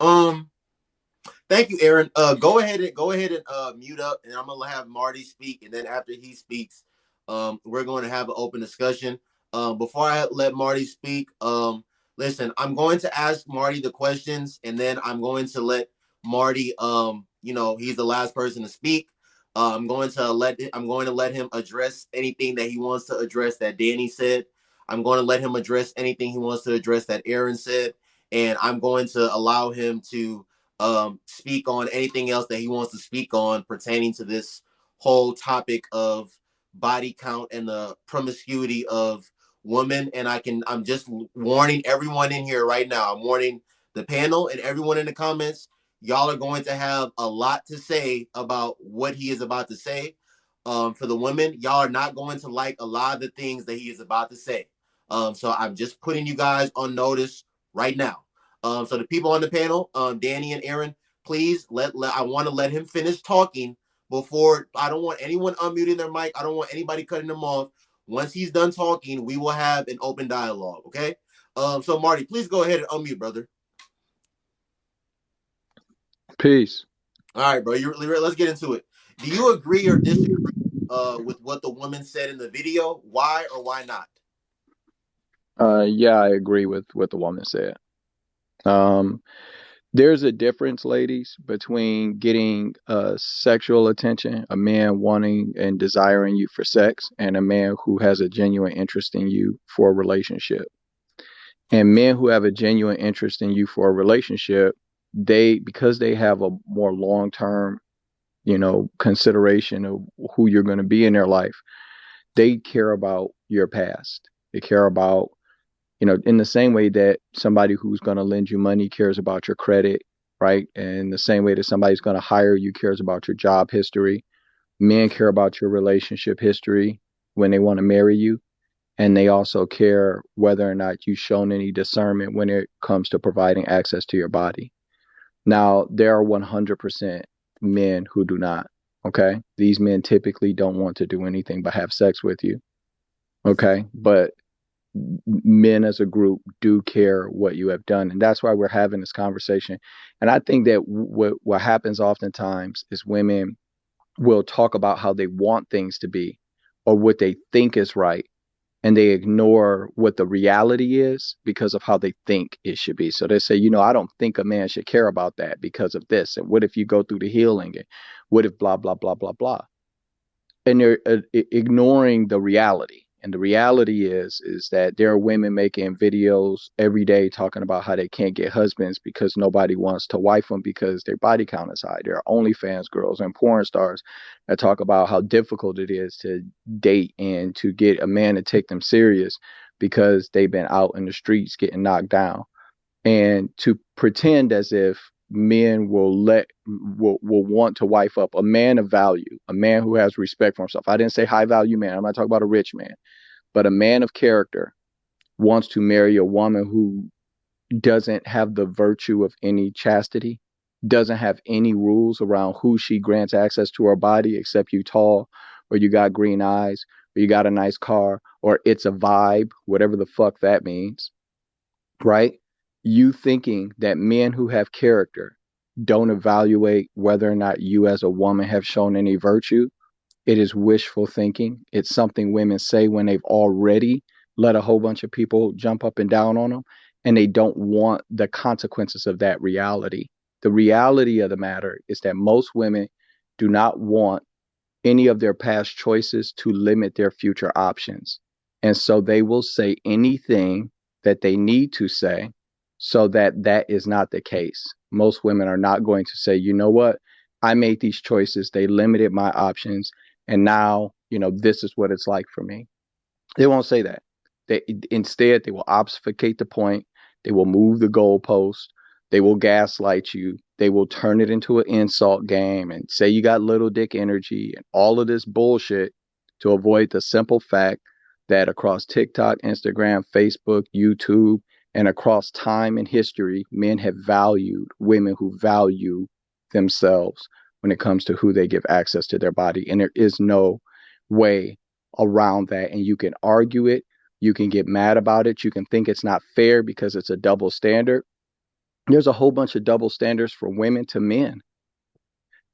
Um, Thank you, Aaron. Go ahead and mute up, and I'm gonna have Marty speak, and then after he speaks, we're going to have an open discussion. Before I let Marty speak, listen, I'm going to ask Marty the questions, and then I'm going to let Marty, he's the last person to speak. I'm going to let him address anything that he wants to address that Danny said. I'm going to let him address anything he wants to address that Aaron said, and I'm going to allow him to speak on anything else that he wants to speak on pertaining to this whole topic of body count and the promiscuity of women. And I'm just warning everyone in here right now. I'm warning the panel and everyone in the comments. Y'all are going to have a lot to say about what he is about to say. For the women, y'all are not going to like a lot of the things that he is about to say. So I'm just putting you guys on notice right now. So the people on the panel, Danny and Aaron, please I want to let him finish talking before. I don't want anyone unmuting their mic. I don't want anybody cutting them off. Once he's done talking, we will have an open dialogue. Okay. So Marty, please go ahead and unmute, brother. Peace. All right, bro. Let's get into it. Do you agree or disagree with what the woman said in the video? Why or why not? Yeah, I agree with what the woman said. Um, there's a difference, ladies, between getting sexual attention, a man wanting and desiring you for sex, and a man who has a genuine interest in you for a relationship. And men who have a genuine interest in you for a relationship, because they have a more long-term, consideration of who you're going to be in their life, they care about your past. They care about, in the same way that somebody who's going to lend you money cares about your credit, right? And the same way that somebody's going to hire you cares about your job history. Men care about your relationship history when they want to marry you. And they also care whether or not you've shown any discernment when it comes to providing access to your body. Now, there are 100% men who do not. Okay. These men typically don't want to do anything but have sex with you. Okay. But men as a group do care what you have done. And that's why we're having this conversation. And I think that what happens oftentimes is women will talk about how they want things to be or what they think is right. And they ignore what the reality is because of how they think it should be. So they say, I don't think a man should care about that because of this. And what if you go through the healing? And what if blah, blah, blah, blah, blah? And they're ignoring the reality. And the reality is that there are women making videos every day talking about how they can't get husbands because nobody wants to wife them because their body count is high. There are OnlyFans girls and porn stars that talk about how difficult it is to date and to get a man to take them serious because they've been out in the streets getting knocked down. And to pretend as if men will want to wife up a man of value, a man who has respect for himself. I didn't say high value man. I'm not talking about a rich man, but a man of character wants to marry a woman who doesn't have the virtue of any chastity, doesn't have any rules around who she grants access to her body except you tall or you got green eyes or you got a nice car or it's a vibe, whatever the fuck that means, right? You thinking that men who have character don't evaluate whether or not you as a woman have shown any virtue. It is wishful thinking. It's something women say when they've already let a whole bunch of people jump up and down on them and they don't want the consequences of that reality. The reality of the matter is that most women do not want any of their past choices to limit their future options. And so they will say anything that they need to say so that that is not the case. Most women are not going to say, you know what? I made these choices. They limited my options. And now, this is what it's like for me. They won't say that. Instead, they will obfuscate the point. They will move the goalpost. They will gaslight you. They will turn it into an insult game and say you got little dick energy and all of this bullshit to avoid the simple fact that across TikTok, Instagram, Facebook, YouTube, and across time and history, men have valued women who value themselves when it comes to who they give access to their body. And there is no way around that. And you can argue it. You can get mad about it. You can think it's not fair because it's a double standard. There's a whole bunch of double standards from women to men,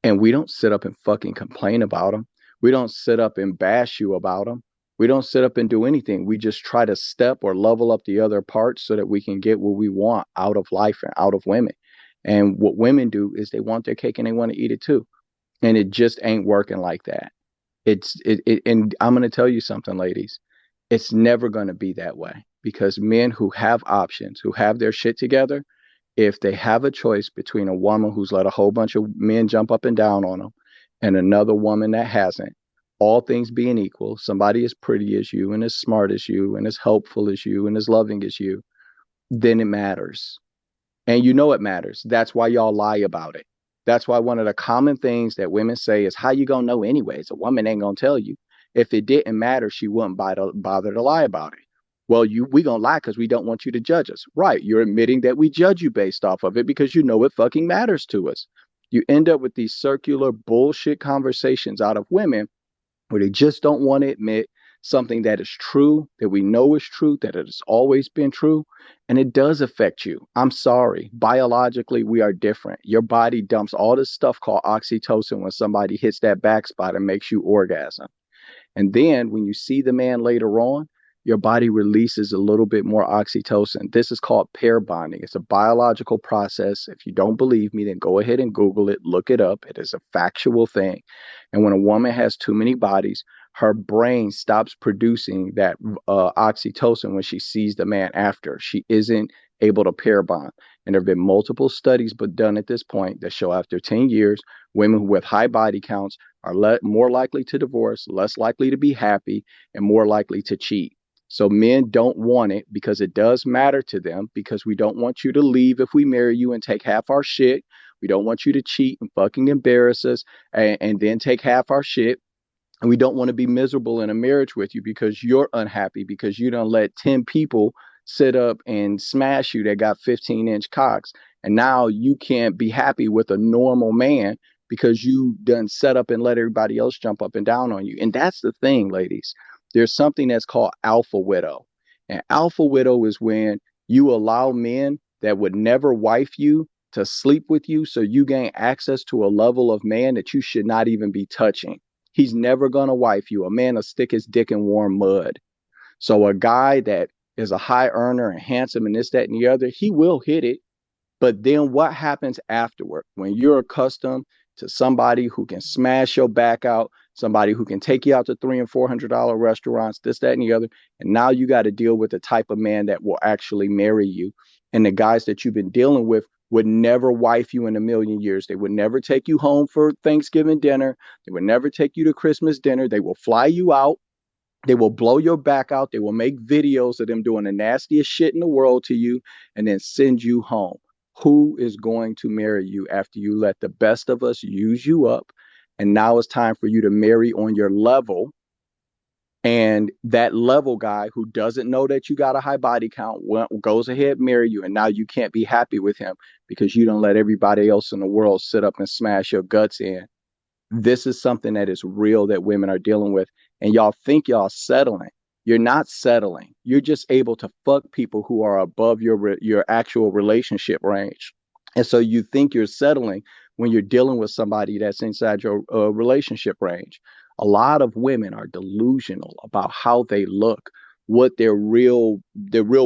and we don't sit up and fucking complain about them. We don't sit up and bash you about them. We don't sit up and do anything. We just try to step or level up the other parts so that we can get what we want out of life and out of women. And what women do is they want their cake and they want to eat it too. And it just ain't working like that. And I'm going to tell you something, ladies. It's never going to be that way, because men who have options, who have their shit together, if they have a choice between a woman who's let a whole bunch of men jump up and down on them and another woman that hasn't, all things being equal, somebody as pretty as you and as smart as you and as helpful as you and as loving as you, then it matters. And you know it matters. That's why y'all lie about it. That's why one of the common things that women say is, how you gonna know anyways? A woman ain't gonna tell you. If it didn't matter, she wouldn't bother to lie about it. Well, we gonna lie because we don't want you to judge us. Right. You're admitting that we judge you based off of it because you know it fucking matters to us. You end up with these circular bullshit conversations out of women where they just don't want to admit something that is true, that we know is true, that it has always been true, and it does affect you. I'm sorry. Biologically, we are different. Your body dumps all this stuff called oxytocin when somebody hits that back spot and makes you orgasm. And then when you see the man later on, your body releases a little bit more oxytocin. This is called pair bonding. It's a biological process. If you don't believe me, then go ahead and Google it, look it up. It is a factual thing. And when a woman has too many bodies, her brain stops producing that oxytocin when she sees the man after. She isn't able to pair bond. And there have been multiple studies but done at this point that show after 10 years, women with high body counts are more likely to divorce, less likely to be happy, and more likely to cheat. So men don't want it because it does matter to them, because we don't want you to leave if we marry you and take half our shit. We don't want you to cheat and fucking embarrass us and then take half our shit. And we don't want to be miserable in a marriage with you because you're unhappy because you don't let 10 people sit up and smash you that got 15-inch cocks. And now you can't be happy with a normal man because you done set up and let everybody else jump up and down on you. And that's the thing, ladies. There's something that's called alpha widow. And alpha widow is when you allow men that would never wife you to sleep with you so you gain access to a level of man that you should not even be touching. He's never going to wife you. A man will stick his dick in warm mud. So a guy that is a high earner and handsome and this, that, and the other, he will hit it. But then what happens afterward when you're accustomed to somebody who can smash your back out, somebody who can take you out to $300 and $400 restaurants, this, that, and the other, and now you got to deal with the type of man that will actually marry you. And the guys that you've been dealing with would never wife you in a million years. They would never take you home for Thanksgiving dinner. They would never take you to Christmas dinner. They will fly you out. They will blow your back out. They will make videos of them doing the nastiest shit in the world to you and then send you home. Who is going to marry you after you let the best of us use you up? And now it's time for you to marry on your level. And that level guy who doesn't know that you got a high body count goes ahead, marry you. And now you can't be happy with him because you don't let everybody else in the world sit up and smash your guts in. This is something that is real that women are dealing with. And y'all think y'all settling. You're not settling. You're just able to fuck people who are above your actual relationship range. And so you think you're settling when you're dealing with somebody that's inside your relationship range. A lot of women are delusional about how they look, what their real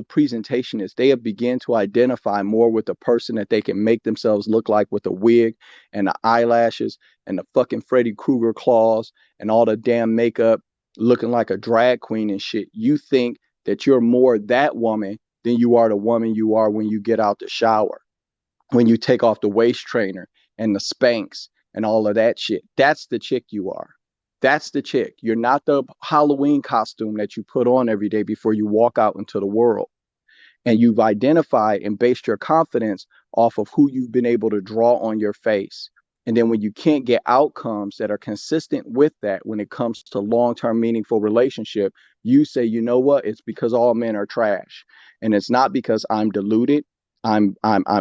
presentation is. They have begun to identify more with the person that they can make themselves look like with a wig and the eyelashes and the fucking Freddy Krueger claws and all the damn makeup, looking like a drag queen and shit. You think that you're more that woman than you are the woman you are when you get out the shower, when you take off the waist trainer and the Spanx and all of that shit. That's the chick you are. That's the chick. You're not the Halloween costume that you put on every day before you walk out into the world. And you've identified and based your confidence off of who you've been able to draw on your face. And then when you can't get outcomes that are consistent with that, when it comes to long-term meaningful relationship, you say, you know what? It's because all men are trash. And it's not because I'm deluded. I'm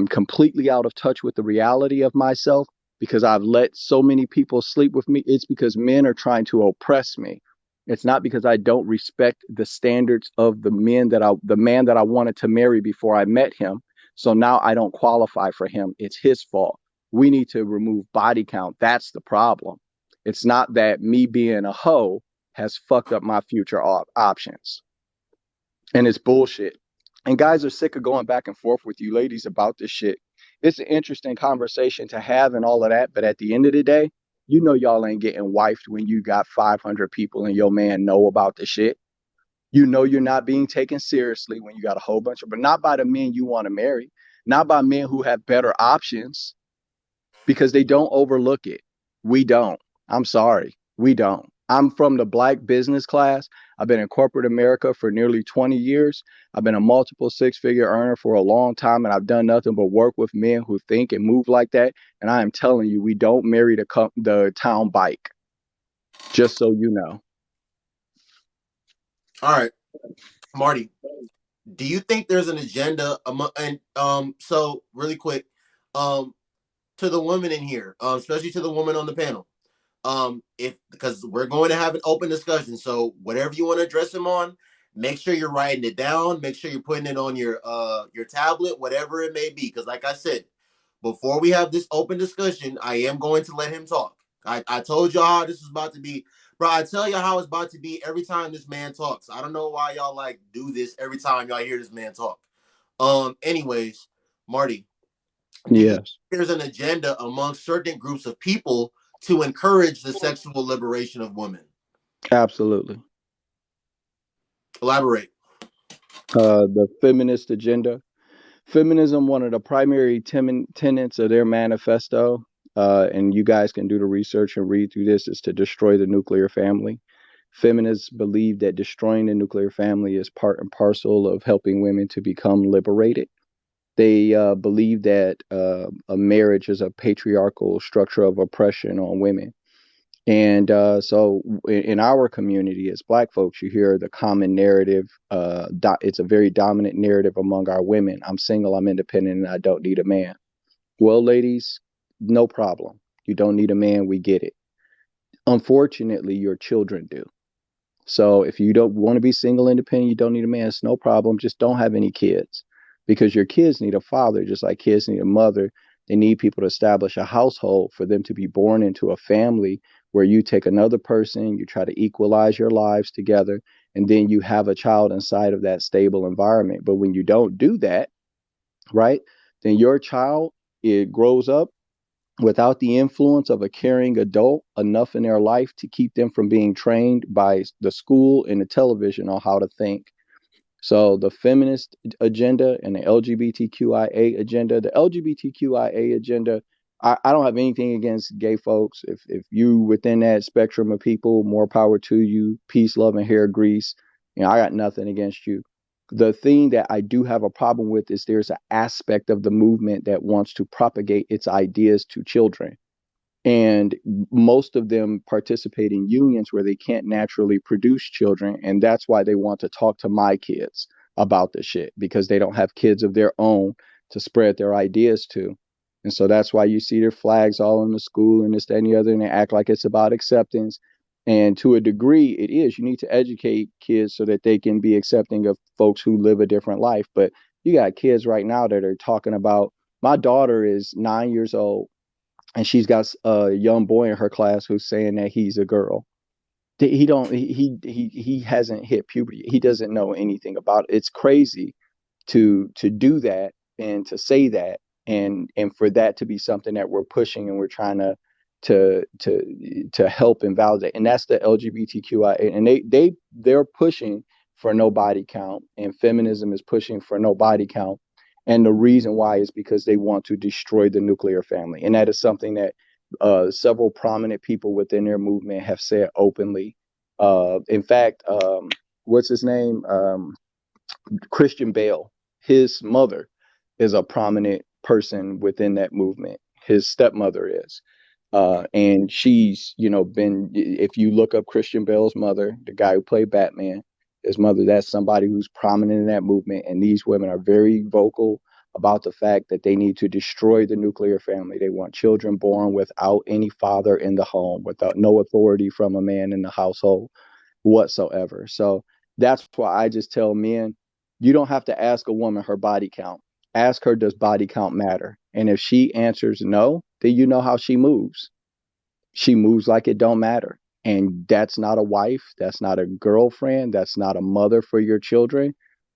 completely out of touch with the reality of myself because I've let so many people sleep with me. It's because men are trying to oppress me. It's not because I don't respect the standards of the man that I wanted to marry before I met him. So now I don't qualify for him. It's his fault. We need to remove body count. That's the problem. It's not that me being a hoe has fucked up my future options. And it's bullshit. And guys are sick of going back and forth with you ladies about this shit. It's an interesting conversation to have and all of that. But at the end of the day, you know y'all ain't getting wifed when you got 500 people and your man know about the shit. You know you're not being taken seriously when you got a whole bunch of, but not by the men you want to marry, not by men who have better options, because they don't overlook it. We don't. I'm sorry. We don't. I'm from the black business class. I've been in corporate America for nearly 20 years. I've been a multiple six-figure earner for a long time, and I've done nothing but work with men who think and move like that. And I am telling you, we don't marry the town bike, just so you know. All right, Marty. Do you think there's an agenda among and so really quick, um to the women in here, especially to the woman on the panel, if because we're going to have an open discussion, so whatever you want to address him on, make sure you're writing it down, make sure you're putting it on your tablet, whatever it may be, because like I said, before we have this open discussion, I am going to let him talk. I told y'all how this is about to be, bro. I tell you how it's about to be every time this man talks. I don't know why y'all like do this every time y'all hear this man talk. Anyways, Marty, do you think Yes, there's an agenda among certain groups of people to encourage the sexual liberation of women? absolutely. Elaborate. The feminist agenda. Feminism, one of the primary tenets of their manifesto, and you guys can do the research and read through this, is to destroy the nuclear family. Feminists believe that destroying the nuclear family is part and parcel of helping women to become liberated. They believe that a marriage is a patriarchal structure of oppression on women. And so in our community as Black folks, you hear the common narrative. It's a very dominant narrative among our women. I'm single, I'm independent, and I don't need a man. Well, ladies, no problem. You don't need a man. We get it. Unfortunately, your children do. So if you don't want to be single, independent, you don't need a man, it's no problem. Just don't have any kids, because your kids need a father, just like kids need a mother. They need people to establish a household for them to be born into a family where you take another person, you try to equalize your lives together, and then you have a child inside of that stable environment. But when you don't do that, right, then your child, it grows up without the influence of a caring adult enough in their life to keep them from being trained by the school and the television on how to think. So the feminist agenda and the LGBTQIA agenda, the LGBTQIA agenda, I don't have anything against gay folks. If you within that spectrum of people, more power to you. Peace, love, and hair grease. You know, I got nothing against you. The thing that I do have a problem with is there's an aspect of the movement that wants to propagate its ideas to children, and most of them participate in unions where they can't naturally produce children, and that's why they want to talk to my kids about the shit, because they don't have kids of their own to spread their ideas to. And so that's why you see their flags all in the school and this, that, and the other, and they act like it's about acceptance. And to a degree it is. You need to educate kids so that they can be accepting of folks who live a different life. But you got kids right now that are talking about, my daughter is 9 years old, and she's got a young boy in her class who's saying that he's a girl. He don't he hasn't hit puberty. He doesn't know anything about it. It's crazy to do that and to say that, and for that to be something that we're pushing and we're trying to help and validate. And that's the LGBTQIA, and they're pushing for no body count, and feminism is pushing for no body count. And the reason why is because they want to destroy the nuclear family. And that is something that several prominent people within their movement have said openly. In fact, what's his name? Christian Bale, his mother is a prominent person within that movement. His stepmother is. And she's, been, if you look up Christian Bale's mother, the guy who played Batman, his mother, that's somebody who's prominent in that movement. And these women are very vocal about the fact that they need to destroy the nuclear family. They want children born without any father in the home, without no authority from a man in the household whatsoever. So that's why I just tell men, you don't have to ask a woman her body count. Ask her, does body count matter? And if she answers no, then you know how she moves. She moves like it don't matter. And that's not a wife, that's not a girlfriend, that's not a mother for your children.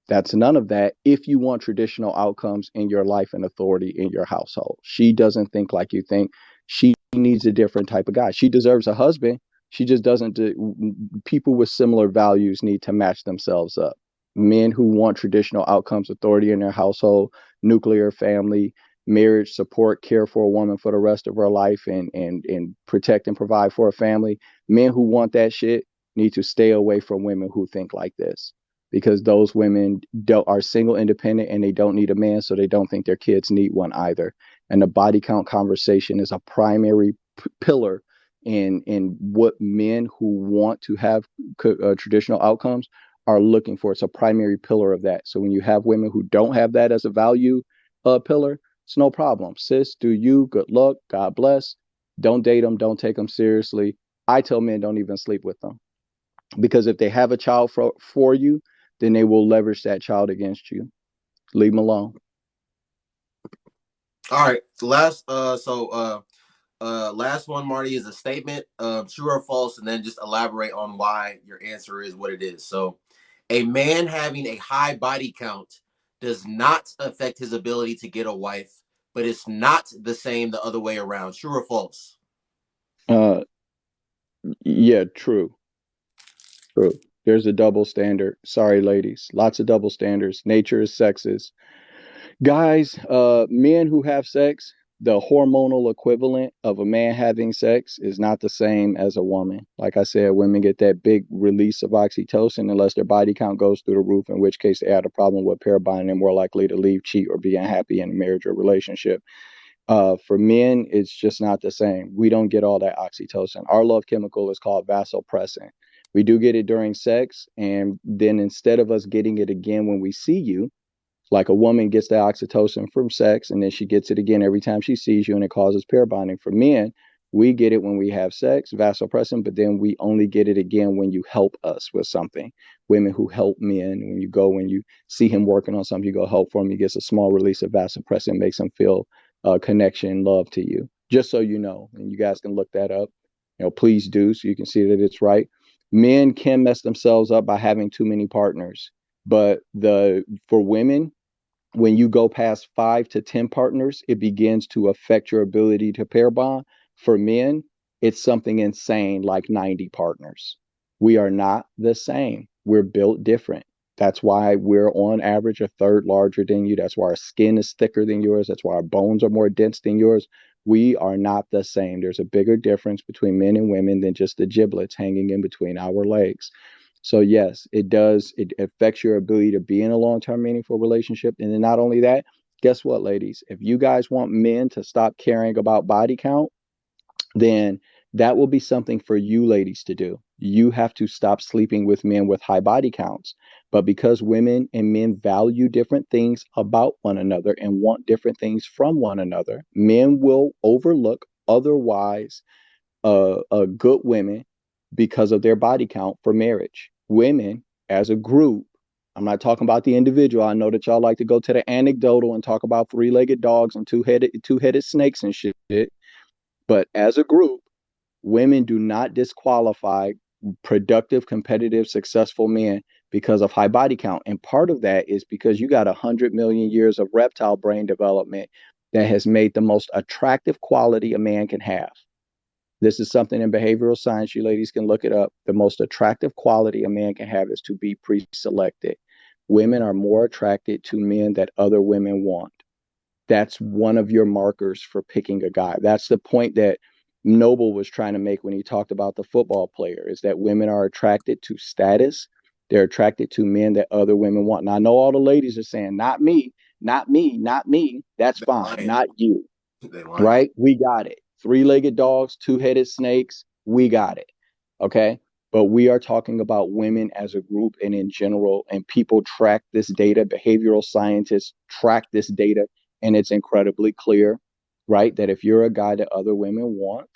That's none of that if you want traditional outcomes in your life and authority in your household. She doesn't think like you think. She needs a different type of guy. She deserves a husband. She just doesn't people with similar values need to match themselves up. Men who want traditional outcomes, authority in their household, nuclear family, marriage, support, care for a woman for the rest of her life, and protect and provide for a family. Men who want that shit need to stay away from women who think like this, because those women are single, independent, and they don't need a man, so they don't think their kids need one either. And the body count conversation is a primary pillar in what men who want to have traditional outcomes are looking for. It's a primary pillar of that. So when you have women who don't have that as a value pillar, it's no problem. Sis, do you. Good luck. God bless. Don't date them. Don't take them seriously. I tell men don't even sleep with them, because if they have a child for you, then they will leverage that child against you. Leave them alone. All right. Last one, Marty, is a statement, true or false, and then just elaborate on why your answer is what it is. So, a man having a high body count does not affect his ability to get a wife, but it's not the same the other way around. True or false? Uh, yeah, true, true. There's a double standard. Sorry, ladies. Lots of double standards. Nature is sexist. Guys, men who have sex, the hormonal equivalent of a man having sex is not the same as a woman. Like I said, women get that big release of oxytocin unless their body count goes through the roof, in which case they had a problem with pair bonding and more likely to leave, cheat, or be unhappy in a marriage or relationship. For men, it's just not the same. We don't get all that oxytocin. Our love chemical is called vasopressin. We do get it during sex, and then instead of us getting it again when we see you, like a woman gets the oxytocin from sex, and then she gets it again every time she sees you, and it causes pair bonding. For men, we get it when we have sex, vasopressin, but then we only get it again when you help us with something. Women who help men, when you see him working on something, you go help for him, he gets a small release of vasopressin, makes him feel connection, love to you. Just so you know, and you guys can look that up. Please do, so you can see that it's right. Men can mess themselves up by having too many partners, but the for women, when you go past 5 to 10 partners, it begins to affect your ability to pair bond. For men, it's something insane like 90 partners. We are not the same. We're built different. That's why we're on average a third larger than you. That's why our skin is thicker than yours. That's why our bones are more dense than yours. We are not the same. There's a bigger difference between men and women than just the giblets hanging in between our legs. So yes, it does. It affects your ability to be in a long-term meaningful relationship. And then not only that, guess what, ladies? If you guys want men to stop caring about body count, then that will be something for you ladies to do. You have to stop sleeping with men with high body counts. But because women and men value different things about one another and want different things from one another, men will overlook otherwise good women because of their body count for marriage. Women as a group, I'm not talking about the individual. I know that y'all like to go to the anecdotal and talk about three-legged dogs and two-headed snakes and shit. But as a group, women do not disqualify productive, competitive, successful men because of high body count. And part of that is because you got 100 million years of reptile brain development that has made the most attractive quality a man can have. This is something in behavioral science. You ladies can look it up. The most attractive quality a man can have is to be pre-selected. Women are more attracted to men that other women want. That's one of your markers for picking a guy. That's the point that Noble was trying to make when he talked about the football player, is that women are attracted to status. They're attracted to men that other women want. And I know all the ladies are saying, not me, not me, not me. That's They're fine. lying. Not you. They're lying. Right? We got it. Three-legged dogs, two-headed snakes, we got it. Okay? But we are talking about women as a group and in general, and people track this data. Behavioral scientists track this data, and it's incredibly clear, right? That if you're a guy that other women want,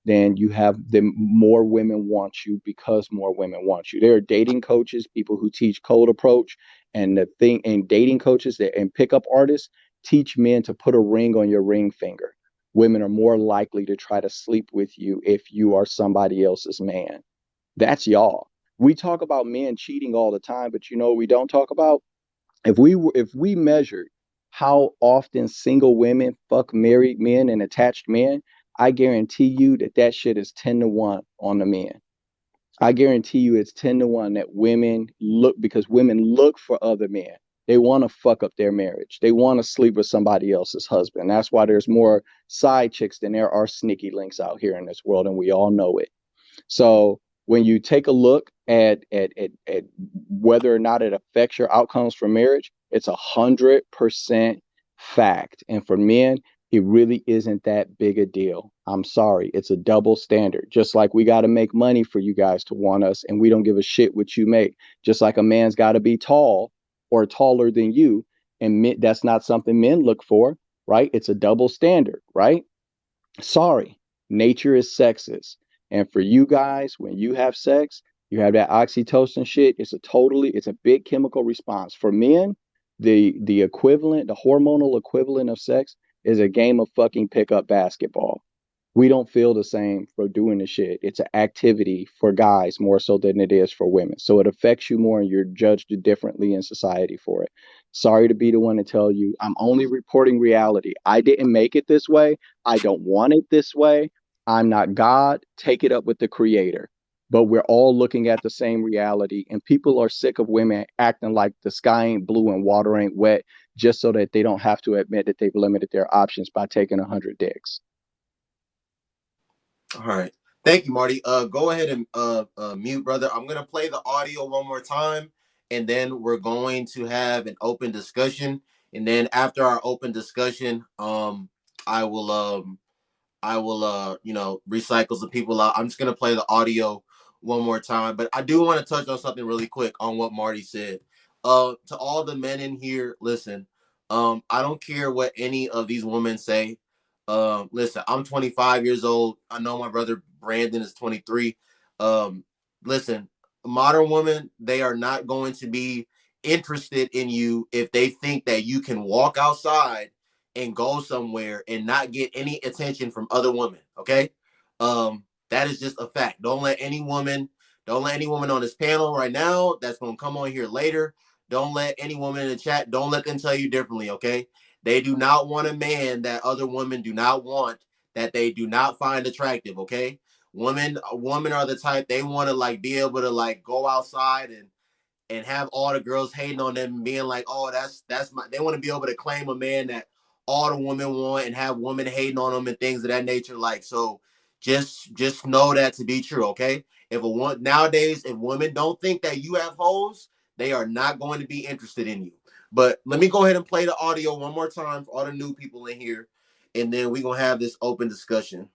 then you have the more women want you because more women want you. There are dating coaches, people who teach cold approach, and the thing and dating coaches that and pickup artists teach men to put a ring on your ring finger. Women are more likely to try to sleep with you if you are somebody else's man. That's y'all. We talk about men cheating all the time, but you know what we don't talk about? If we measured how often single women fuck married men and attached men, I guarantee you that that shit is 10 to 1 on the men. I guarantee you it's 10 to 1 that women look because women look for other men. They want to fuck up their marriage. They want to sleep with somebody else's husband. That's why there's more side chicks than there are sneaky links out here in this world, and we all know it. So when you take a look at whether or not it affects your outcomes for marriage, it's 100% fact. And for men, it really isn't that big a deal. I'm sorry, it's a double standard. Just like we got to make money for you guys to want us, and we don't give a shit what you make. Just like a man's got to be tall or taller than you, and that's not something men look for, right? It's a double standard, right? Sorry, nature is sexist. And for you guys, when you have sex, you have that oxytocin shit. It's a big chemical response. For men, the equivalent, the hormonal equivalent of sex is a game of fucking pickup basketball. We don't feel the same for doing the shit. It's an activity for guys more so than it is for women. So it affects you more and you're judged differently in society for it. Sorry to be the one to tell you. I'm only reporting reality. I didn't make it this way. I don't want it this way. I'm not God. Take it up with the creator. But we're all looking at the same reality, and people are sick of women acting like the sky ain't blue and water ain't wet just so that they don't have to admit that they've limited their options by taking 100 dicks. All right. Thank you, Marty. Go ahead and mute, brother. I'm gonna play the audio one more time, and then we're going to have an open discussion. And then after our open discussion, I will recycle some people out. I'm just gonna play the audio one more time, but I do want to touch on something really quick on what Marty said. To all the men in here, listen. I don't care what any of these women say. Listen, I'm 25 years old. I know my brother Brandon is 23. Um, listen, modern women, they are not going to be interested in you if they think that you can walk outside and go somewhere and not get any attention from other women. Okay. That is just a fact. Don't let any woman on this panel right now that's gonna come on here later. Don't let any woman in the chat, don't let them tell you differently, okay? They do not want a man that other women do not want, that they do not find attractive, okay? Women are the type they want to like be able to like go outside and have all the girls hating on them and being like, oh, that's my. They want to be able to claim a man that all the women want and have women hating on them and things of that nature. Like, so just know that to be true, okay? If a one nowadays, if women don't think that you have hoes, they are not going to be interested in you. But let me go ahead and play the audio one more time for all the new people in here, and then we're gonna have this open discussion.